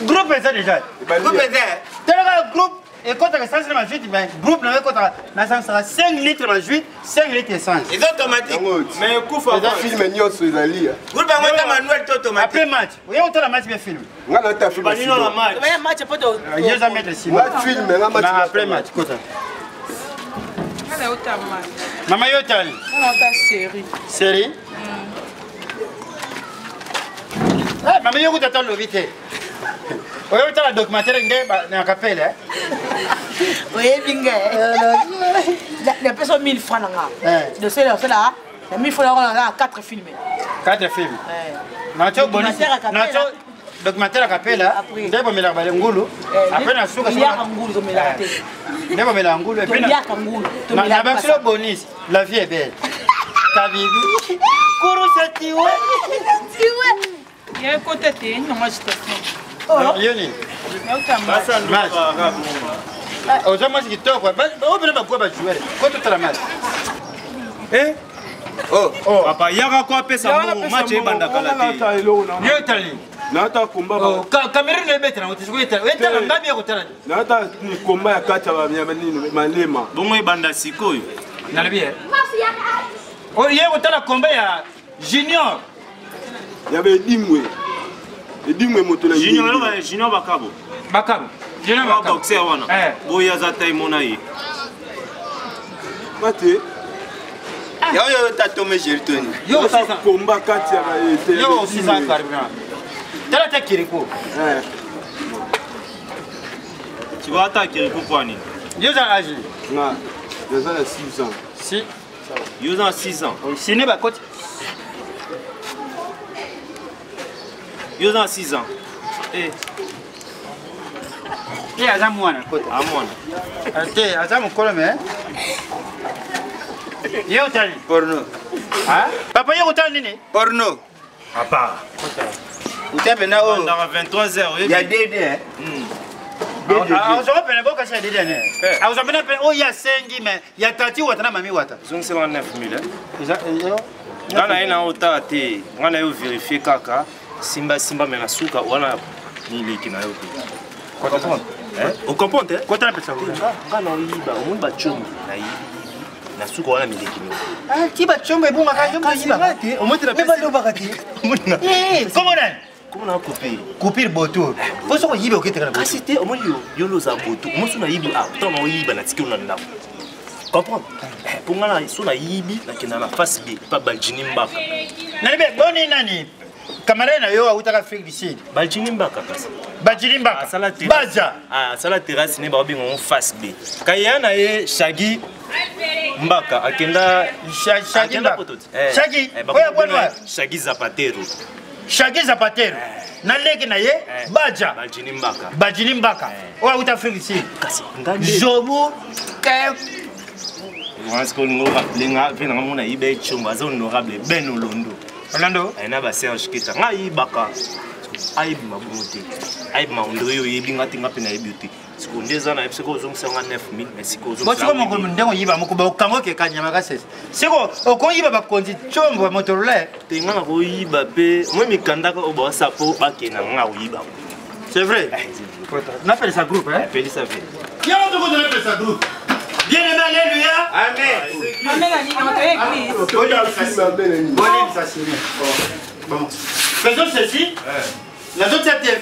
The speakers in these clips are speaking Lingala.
Groupe est ça déjà. Groupe et quand tu as 5 litres de jus, groupe na 5 litres de jus, 5 litres d'essence. Ils sont automatiques. Mais kufa film nyoso ezali. Groupe ngota manuel to automatique. Après match. Oya otala match bien film. Ngana ta film. Banino la match. Mais match pas de. Je vais mettre ici. Film nga match. Après match kota. Ngana otama. Mama yotali. Ngana ta série. Série? Ah, mama yoko tata lobité. Oya otala documentaire ngeba na kapele. Oui, bingue. La personne 1000 francs là. De cela, la 1000 francs là, 4 films. 4 films. Nacho bonus. Nacho documentaire à capella. Ndebo mela bale ngulu. Après na suka suka. Ya ngulu to mela te. Ndebo mela ngulu. Puis ya ngulu. Na bakso bonus. La vie est belle. Ta bibi. Kuru satiwe. Tiwe. Ya côté te, non moi je te sens. Yoni. Aux hommes qui toquent, on peut pas quoi jouer. Quoi tout à la match? Eh? Oh, papa, yaka quoi pesa mo match e banda kala. Yo tali. Nata komba ba. Cameroun ne betra, on tishwe tala. Weta la ngabi yako tala. Nata ni komba ya kacha ba nini malema. Bongo e banda sikoyo. Na le bien. Oh, yeko tala komba ya Junior. Ya be dimwe. Edimwe moto na Junior bakabo. Bakabo. Junior bakabo. Boxer wana. Boya za tay monayi. Mate. Yo tatomé Gertoni. Yo combat kati ya ba. Yo 600 carburant. Tala ta kiriko. Tu vas attaquer pourquoi ni? Yo za âge. Na. Yo za 6 ans. Si. Yo za 6 ans. Si ne ba côté. Yo za 6 ans. Eh. Et aza mwana côté. Ah mwana. Ate aza mukolo me. Yo tali. Porno. Ah? Papa yo tali nini? Porno. Papa. Utabe na o. Dans 23h. Il y a Dédé. Ah, on pena boka sa Dédé ne. Ah, on pena oh ya sengi mais ya tati wata na mami wata. Zong 99000 hein. Ngana ina ota te. Ngana yo vérifier kaka. Simba mais na suka wana ni liki na yo. Comprendre? Hein? On comprend hein? Quoi t'appelles ça? Ngana yiba, o mba chombo na yibi. Na suka wana miliki ni. Ah, kiba chombo e bunga ka chombo yiba. O mo te la pesa. Comment on? Comment on a coupé? Couper le boto. Faut so yiba o keteka na boto. Ah c'était o mo yo lo za boto. Mo so na yibi ah, tant na yiba na tiki na ndako. Comprendre? Pour ngana so na yibi na kina na face B, pas Baljini Mbaka. Nani be boni nani? Camarade na yo auta Afrique du Sud. Baljini Mbaka kasa. Baljini Mbaka. Baja. Ah, sala terrasse ne ba bingo face B. Kayana ye Shagi Mbaka akenda Shagi Mbaka. Shagi. Oya bwana. Shagi Zapatero. Shagi Zapatero. Na leki na ye Baja. Baljini Mbaka. Baljini Mbaka. Oya auta Afrique du Sud. Kasi ngande. Jobu ke Parce que nous rappeler vient na mona ibe chomba za honorable Ben Olondo. Orlando. Aina ba Serge Kita. Nga ibaka. Aib mabonte. Aib maundro yo yebinga tinga pena beauty. Sikondeza na epseko zo 9000 mais siko zo. Botiko mo ndengo yiba mo kuba okango ke kanyama ka sese. Siko okoyiba ba konzi chombo motorole. Tenga na ko yiba pe moi mikandaka oba sapo bakena nga oyiba. C'est vrai. On appelle ça groupe hein. Appelle ça vrai. Qui a entendu qu'on appelle ça groupe? Bien aimé, alléluia. Amen. Amen. Bon. Faisons ceci. La autre c'est TV.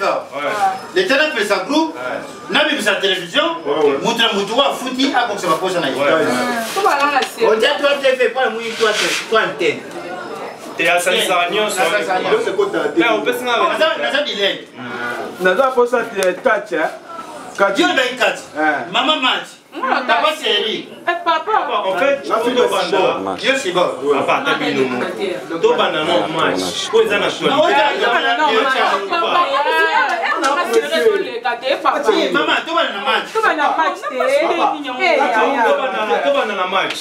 L'Éternel fait sa groupe. N'a vu sa télévision. Montre mon toit fouti à comme ça va poser na. On dit toi TV pas moi toi antenne. T'es à Sansarnion ça. C'est quoi ta télé? On peut se marrer. Ça dit Naza posa catch hein. Dieu ben catch. Maman match. T'as pas série. Papa. En fait, Dieu c'est bon. Papa t'as bien nous. To banana match. Ko ezana toi. Maman, tu vas dans match. Tu vas dans match. To banana match.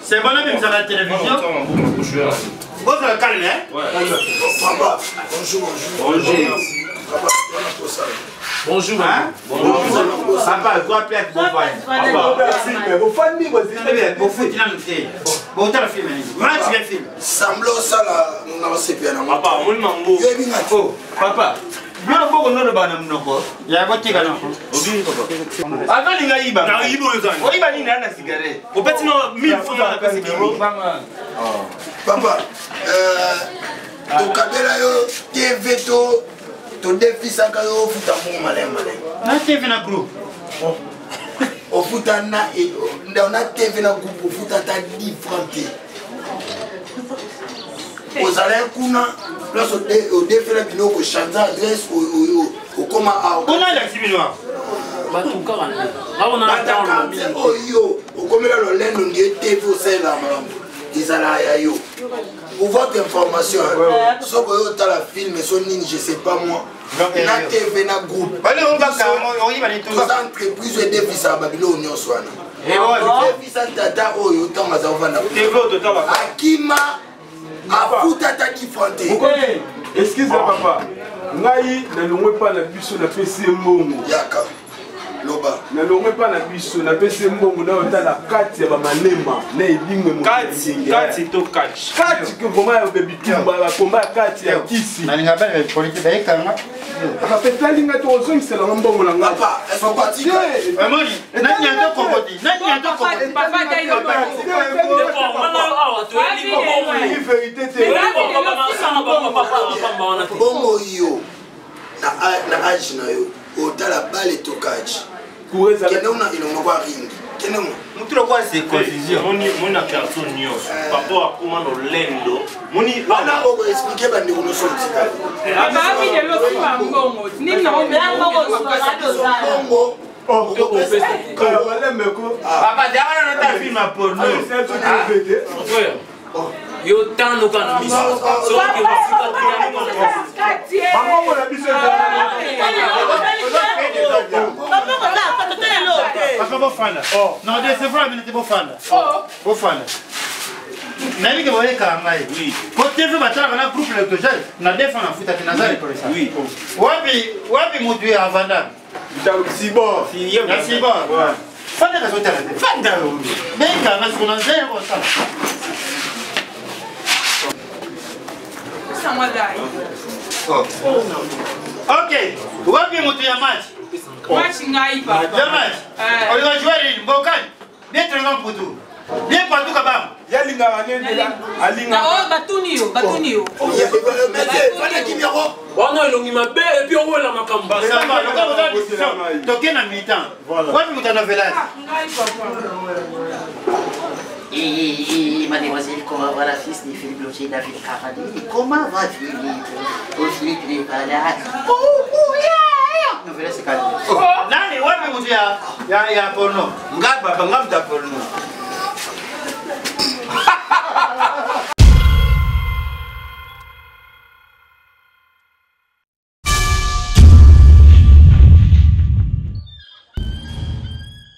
C'est bon même ça la télévision. Vous êtes calme hein? Papa, bonjour. Bonjour. Papa, toi Pierre, bon voyage. Merci, mais vos familles, vous êtes bien. Vous foutez là nous. Bon, t'as le film. Match, il y a le film. Semblant ça là, on a CP. Papa, on le mango. Papa. Bien beaucoup non le banam non quoi. Il y a un petit gars. Obi papa. Avant il a iba. Na ibo yo zani. O iba ni na cigarette. Au petit non 1000 francs na pesa kingi. Papa, tokabela yo TV to defisaka yo futa mo malin. Na TV na groupe. O futa na na TV na groupe o futa ta différente. Aux allez kuna place au défilé bino ko changer adresse au comment a On a la siminoa. Batuka wana. Ngabona na yo au comme là le lendo ngi TV au sein là madame. Izala ya yo. Pour votre information, ce que tu as la film, je ne sais pas moi. Na TV na groupe. Allez, on va on y va les tout. Aux entreprises et des vis à Babylone Union Swana. Et on vis à Tata Oyo Tamaza Ovana. Akima a Foutata qui fronté. Excusez-moi papa. Ngai na longwe pa na biso na PC mbongo. Yaka. Loba. Na longwe pa na biso na PC mbongo na otala kati ya ba malema na ebingwe mo. Kati to catch. Kati que vraiment ya baby kimba ba combat kati ya kisi. Na ninga belle politique ba ekanga. Papa petali nga to ozongisa la mbongo na nga. Papa, elles sont parties. Amoni, na nyanto kokoti. Na nyanto kokoti. Papa dai yo. Bongo yo na age na yo otala bale tokaji kende una ilongo kwa ring kende mo Mutu kwa c'est confusion. Moni personne nyos. Papa akuma no lendo. Moni bana oko expliquer bande ko no sortika. Papa bi de lo kwa mbongo. Nini na bongo Papa, derrière notre film à porno. Yo tando kana miso. So ke mafika tena Papa, bon fan. Non, c'est vrai, mais t'es bon fan. Bon fan. Nani que vous voyez quand même. Oui. Quand tu veux battre dans un groupe électoral, on a défendu en foot à Nazaré pour ça. Oui. Wapi mutu ya Vandam. Si bon. Merci bon. Fanda ka sotala. Fanda. Benga na sona zero kwa sana. Sama dai. OK. Wapi mutu ya match? Match ngai papa. Ya match. On va jouer Mbokani. Bien très grand pour tout. Bien partout kabam. Yalinga wanende alinga. Na batuni yo. fana kimero wana elongi mabe et puis on la makamba. Toqué na mi-temps. Wapi mutu na velage? Ngai papa. Et mademoiselle, comment va la fils de Philippe Lotier, David Caradi? Comment va Philippe? Oh, Philippe, il est pas là. Oh, Nani, wapi mutu ya porno? Ngapa bangam ta porno.